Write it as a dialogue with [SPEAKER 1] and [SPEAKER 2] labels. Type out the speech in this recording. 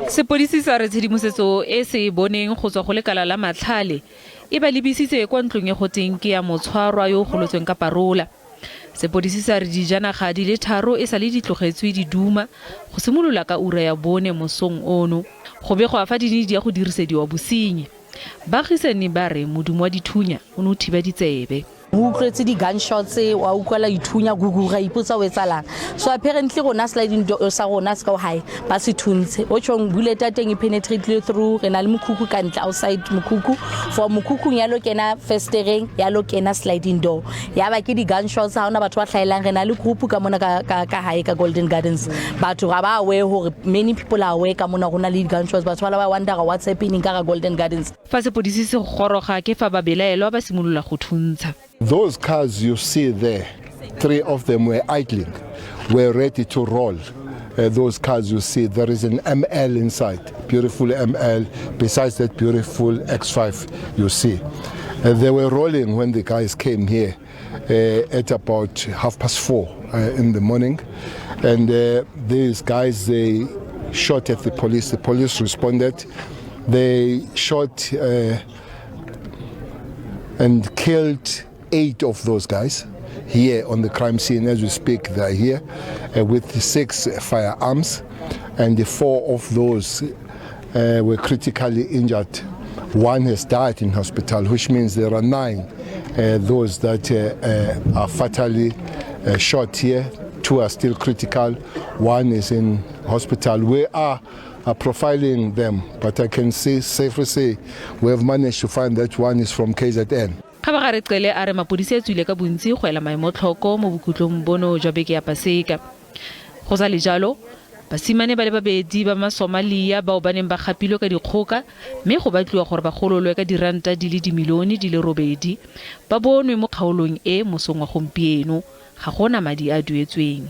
[SPEAKER 1] Sepodisi sa re tshedimosetso e se boneng go tswa go lekala la matlhale e ba lebisitse kwa ntlong e goteng ke ya motshwarwa yo golotsweng ka parola. Sepodisi sa re dijanaga di le 3 e sa le ditlogetswe di duma go simolola ka ura ya 4 mosong ono go be go afa dinidi ya go dirisediwa bosenyi. Bagisane ba re modumo wa dithunya o ne o thiba ditsebe.
[SPEAKER 2] Ho utlwetse di gunshots wa utlwala ithunya gugura ipotsa o etsalang. So apparently rona sliding door sa rona se ka high ba se thuntshe o tshong bullet ya teng e penetrate through re na le mokhukhu ka ntle outside mokhukhu for mokhukhu ya lo kena festereng ya lo kena sliding door ya ba ke di gunshots ha ona batho ba hlaelang re na le group ka mona ka high ka Golden Gardens batho ga ba aware hore many people are aware ka mona rona le di gunshots batho ba wonder what's happening ka Golden Gardens.
[SPEAKER 1] Fa Sepodisi se goroga ke fa Babelaelwa ba simolola go thuntsha.
[SPEAKER 3] Those cars you see there, 3 of them were idling, were ready to roll. Those cars you see, there is an ML inside, beautiful ML, besides that beautiful X5 you see. They were rolling when the guys came here at about 4:30 in the morning. And these guys, they shot at the police. The police responded. They shot and killed 8 of those guys here on the crime scene as we speak. They are here with 6 firearms, and 4 of those were critically injured. 1 has died in hospital, which means there are 9 those that are fatally shot here. 2 are still critical. 1 is in hospital. We are profiling them, but I can safely say we have managed to find that 1 is from KZN.
[SPEAKER 1] Gabagare Gale a re Mapodisi a tswile ka bontsi go ela maemo tlhoko mo bookelong bono jwa beke ya Paseka. Go sa le jalo, basimane ba le babedi ba maSomalia bao ba neng ba gapilwe ka dikgoka mme go batliwa gore ba gololwe ka diranta di le dimilione di le 8 ba bonwe mo kgaolong e mosong wa gompieno ga gona madi a duetsweng.